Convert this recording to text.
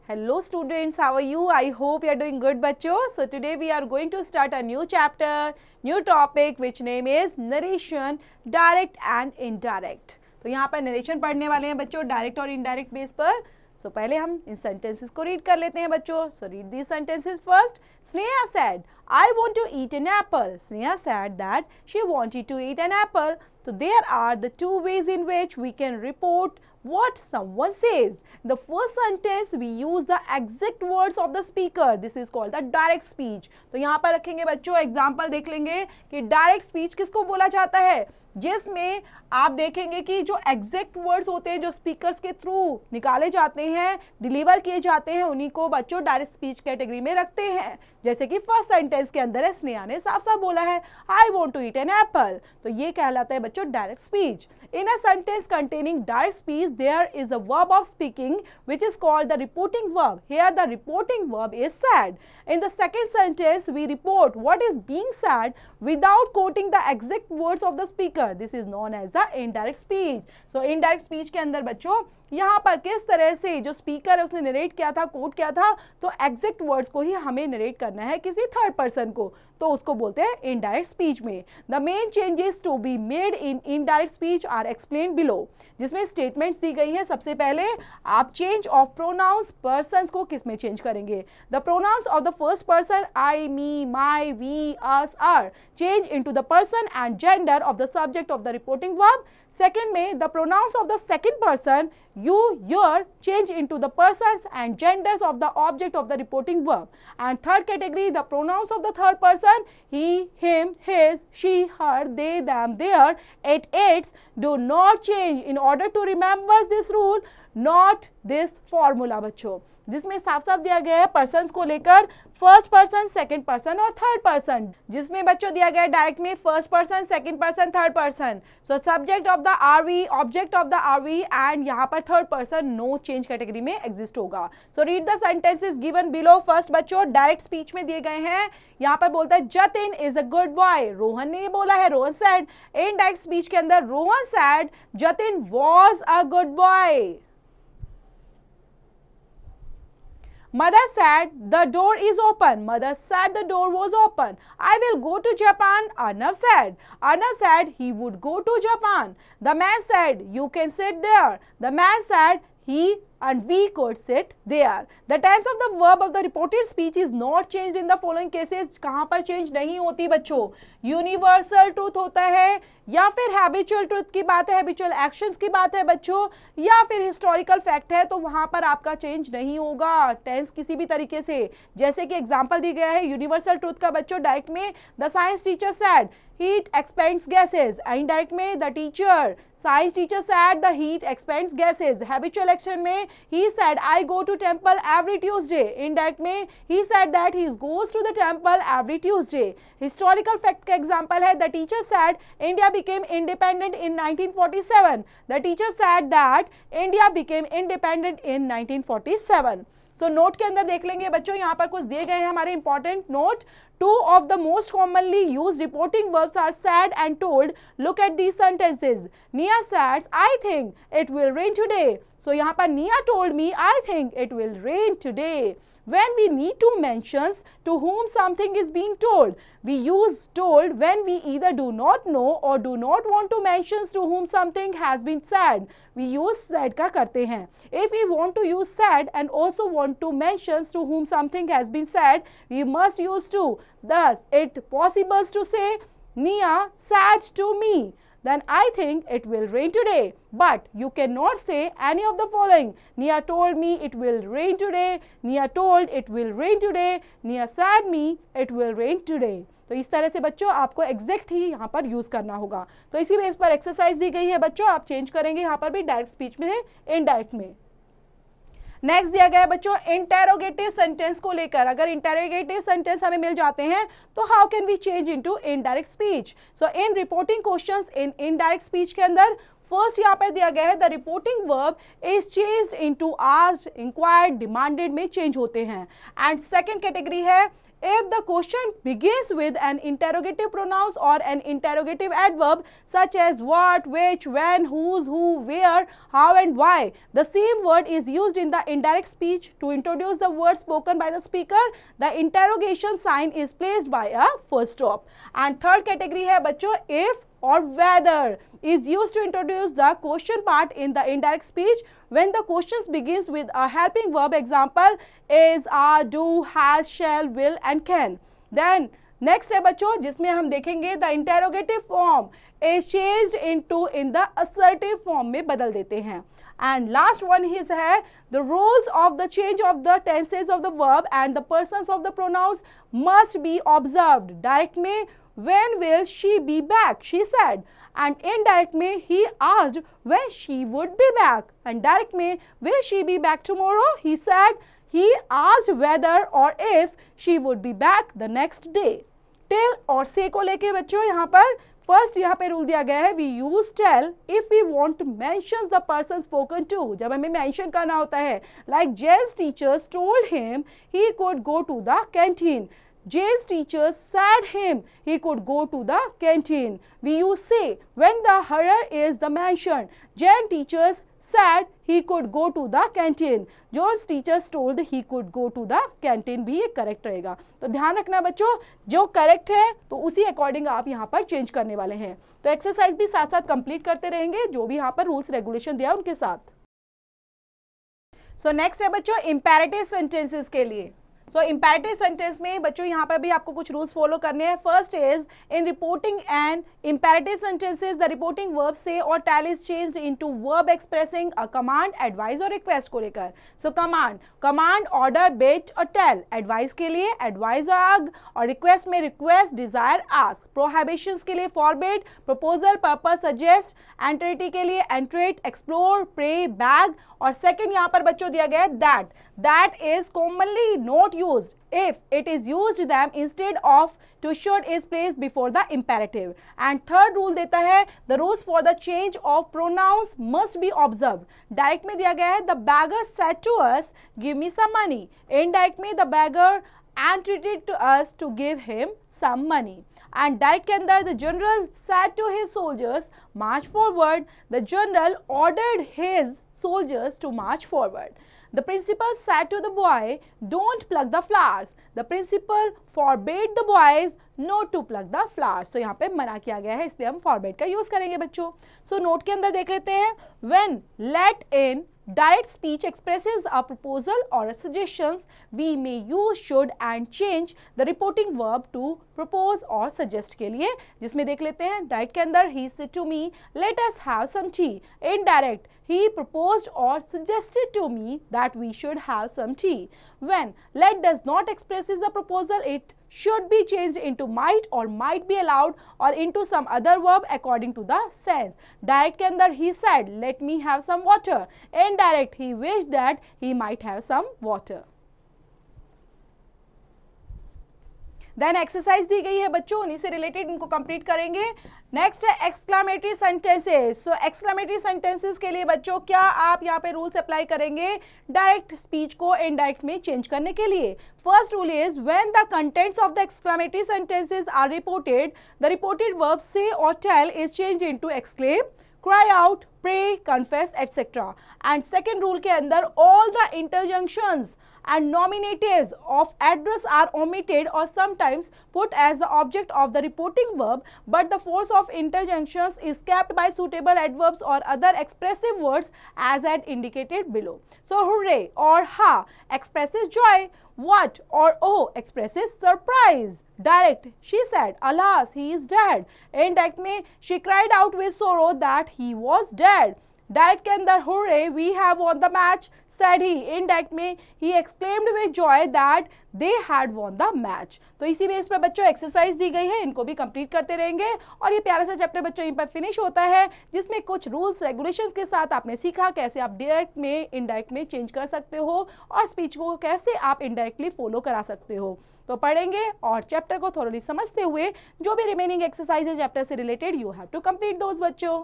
Hello students, how are you? I hope you are doing good बच्चों. So today we are going to start a new chapter, new topic which name is narration, direct and indirect. तो यहाँ पर narration पढ़ने वाले हैं बच्चों direct और indirect base पर. So पहले हम इन sentences को read कर लेते हैं बच्चों. So read these sentences first. Sneha said, I want to eat an apple. Sneha said that she wanted to eat an apple. So there are the two ways in which we can report what someone says. The first sentence we use the exact words of the speaker. This is called the direct speech. तो यहाँ पर रखेंगे बच्चों example देख लेंगे कि direct speech किसको बोला जाता है, जिसमें आप देखेंगे कि जो एग्जैक्ट वर्ड्स होते हैं जो स्पीकर्स के थ्रू निकाले जाते हैं, डिलीवर किए जाते हैं, उन्हीं को बच्चों डायरेक्ट स्पीच कैटेगरी में रखते हैं. जैसे कि फर्स्ट सेंटेंस के अंदर है स्नेहा ने साफ साफ बोला है I want to eat an apple, तो ये कहलाता है बच्चों direct speech. In a sentence containing direct speech there is a verb of speaking which is called the reporting verb. Here the reporting verb is said. In the second sentence we report what is being said without quoting the exact words of the speaker. This is known as the indirect speech. So indirect speech के अंदर बच्चों यहाँ पर किस तरह से जो speaker है उसने नरेट किया था, कोट किया था, तो एग्जैक्ट वर्ड्स को ही हमें नरेट करना है किसी थर्ड पर्सन को, तो उसको बोलते हैं इनडायरेक्ट स्पीच में. The main changes to be made in indirect speech are explain below, जिसमें स्टेटमेंट्स दी गई हैं. सबसे पहले आप चेंज ऑफ प्रोनाउंस पर्सन को किस में चेंज करेंगे. The pronouns of the first person I, me, my, we, us, are change into the person and gender of the subject of the reporting verb. Second में the pronouns of the second person you, your change into the persons and genders of the object of the reporting verb. And third category the pronouns of the third person he, him, his, she, her, they, them, their, it, its do not change. In order to remember this rule, not this formula बच्चों, जिसमें साफ साफ दिया गया है person को लेकर first person, second person और थर्ड पर्सन, जिसमें बच्चों दिया गया है डायरेक्ट में first person, second person, third person. So subject of the RV, object of the RV and यहाँ पर third person no change category में एग्जिस्ट होगा. So read the sentences given below. First बच्चों डायरेक्ट स्पीच में दिए गए हैं. यहाँ पर बोलता है Jatin is a good boy. Rohan ने बोला है, Rohan said. In direct speech के अंदर Rohan said Jatin was a good boy. Mother said the door is open. Mother said the door was open. I will go to Japan, Arnav said. Arnav said he would go to Japan. The man said you can sit there. The man said he and we could sit there. The tense of the verb of the reported speech is not changed in the following cases. कहाँ पर change नहीं होती बच्चों. Universal truth होता है, या फिर habitual truth की बात है, हैबिचुअल एक्शंस की बात है बच्चों, या फिर हिस्टोरिकल फैक्ट है, तो वहां पर आपका चेंज नहीं होगा टेंस किसी भी तरीके से. जैसे कि एग्जांपल दी गया है यूनिवर्सल ट्रूथ का बच्चों डायरेक्ट में the science teacher sad heat expands gases. Indirect में the teacher, science teacher said the heat expands gases. Habitual action में he said I go to temple every Tuesday. Indirect में he said that he goes to the temple every Tuesday. Historical fact का example है the teacher said India became independent in 1947. The teacher said that India became independent in 1947. तो note के अंदर देख लेंगे बच्चों, यहाँ पर कुछ दिए गए हैं हमारे important note. Two of the most commonly used reporting verbs are said and told. Look at these sentences. Nia says, I think it will rain today. So यहाँ पर Nia told me, I think it will rain today. When we need to mention to whom something is being told, we use told when we either do not know or do not want to mention to whom something has been said. We use said का करते हैं. If we want to use said and also want to mention to whom something has been said, we must use to. Thus, it possible to say Nia said to me, then I think it will rain today. But you cannot say any of the following. Nia told me it will rain today. Nia told it will rain today. Nia said me it will rain today. तो इस तरह से बच्चों आपको exact ही यहाँ पर use करना होगा. तो इसी बेस पर एक्सरसाइज दी गई है बच्चों, आप चेंज करेंगे यहाँ पर भी डायरेक्ट स्पीच में इनडायरेक्ट में. नेक्स्ट दिया गया है बच्चों इंटेरोगेटिव सेंटेंस को लेकर. अगर इंटेरोगेटिव सेंटेंस हमें मिल जाते हैं तो how can we change into indirect speech. So in reporting questions in indirect speech के अंदर फर्स्ट यहाँ पर दिया गया है the reporting verb is changed into asked, inquired, demanded में चेंज होते हैं। एंड सेकंड कैटेगरी है if the question begins with an interrogative pronouns or an interrogative adverb such as what, which, when, whose, who, where, how and why, the same word is used in the indirect speech to introduce the word spoken by the speaker, the interrogation sign is placed by a full stop. And third category है बच्चों if or whether is used to introduce the question part in the indirect speech when the questions begins with a helping verb, example is, are, do, has, shall, will and can. Then next है बच्चों जिसमें हम देखेंगे the interrogative form is changed into in the assertive form में बदल देते हैं। And last one is है the rules of the change of the tenses of the verb and the persons of the pronouns must be observed. Direct में when will she be back, she said, and indirect में he asked when she would be back, and direct में will she be back tomorrow, he said, he asked whether or if she would be back the next day. Till और say को लेके बच्चों यहाँ पर first यहाँ पे rule दिया गया है we use tell if we want to mention the person spoken to, जब हमें मेंशन करना होता है like Jane's teachers told him he could go to the canteen, Jane's teachers said him he could go to the canteen. We use say when the horror is the mentioned. Jane's teachers said he could go to the canteen. John's teachers told he could go to the canteen भी ये correct रहेगा। तो ध्यान रखना बच्चों जो correct है तो उसी अकॉर्डिंग आप यहाँ पर चेंज करने वाले हैं। तो एक्सरसाइज भी साथ साथ कंप्लीट करते रहेंगे जो भी यहाँ पर रूल्स रेगुलेशन दिया उनके साथ। सो नेक्स्ट है बच्चों इंपैरेटिव सेंटेंसेस के लिए। सो इंपैरेटिव सेंटेंस में बच्चों यहाँ पर भी आपको कुछ रूल्स फॉलो करने हैं। First is in reporting and imperative sentences the reporting verb say और tell is changed into verb expressing a command, advice और रिक्वेस्ट को लेकर। सो कमांड, ऑर्डर, बिट और टेल। एडवाइस के लिए एडवाइस और रिक्वेस्ट में रिक्वेस्ट, डिजायर, आस्क। प्रोहिबिशंस के लिए फॉरबिड, प्रपोजल, पर्पस, सजेस्ट। एंट्रिटी के लिए एंट्रेट, एक्सप्लोर, प्रे, बैग। और सेकंड यहाँ पर बच्चों दिया गया है that is commonly not used if it is used them instead of to should is placed before the imperative. And third rule देता है the rules for the change of pronouns must be observed. Direct में दिया गया है the beggar said to us give me some money. Indirect में the beggar entreated to us to give him some money. And direct के अंदर the general said to his soldiers march forward. The general ordered his soldiers to march forward. The principal said to the boy, don't pluck the flowers. The principal forbade the boys not to pluck the flowers. तो यहाँ पे मना किया गया है इसलिए हम forbade का यूज करेंगे बच्चों। So नोट के अंदर देख लेते हैं when let in direct speech expresses a proposal or a suggestions, we may use should and change the reporting verb to propose or suggest के लिए, जिसमें देख लेते हैं direct के अंदर he said to me let us have some tea. Indirect he proposed or suggested to me that we should have some tea. When let does not expresses the proposal, it should be changed into might or might be allowed or into some other verb according to the sense. Direct के अंदर he said let me have some water. Indirect he wished that he might have some water. Then exercise दी गई है बच्चों उन्हीं से related इनको complete करेंगे। नेक्स्ट है exclamatory sentences. So exclamatory sentences के लिए बच्चों क्या आप यहाँ पे रूल्स अप्लाई करेंगे डायरेक्ट स्पीच को इनडायरेक्ट में चेंज करने के लिए। First rule is when the contents of the exclamatory sentences are reported the reported verb say और tell is change into exclaim, cry out, pray, confess, etc. And second rule के अंदर all the interjunctions and nominatives of address are omitted or sometimes put as the object of the reporting verb, but the force of interjunctions is kept by suitable adverbs or other expressive words as had indicated below. So hooray or ha expresses joy, what or oh expresses surprise. Direct she said alas he is dead. Indirect में she cried out with sorrow that he was dead. Direct के अंदर hooray we have won the match said he. Indirect में he exclaimed with joy that they had won the match. तो इसी base पर बच्चों exercise दी गई है इनको भी कंप्लीट करते रहेंगे और ये प्यारा सा चैप्टर बच्चों यहीं पर फिनिश होता है जिसमें कुछ रूल्स रेगुलेशंस के साथ आपने सीखा कैसे आप डायरेक्ट में इनडायरेक्ट में चेंज कर सकते हो और स्पीच को कैसे आप इनडायरेक्टली फॉलो करा सकते हो। तो पढ़ेंगे और चैप्टर को थोड़ी समझते हुए जो भी रिमेनिंग एक्सरसाइज है चैप्टर से related you have to complete those बच्चों।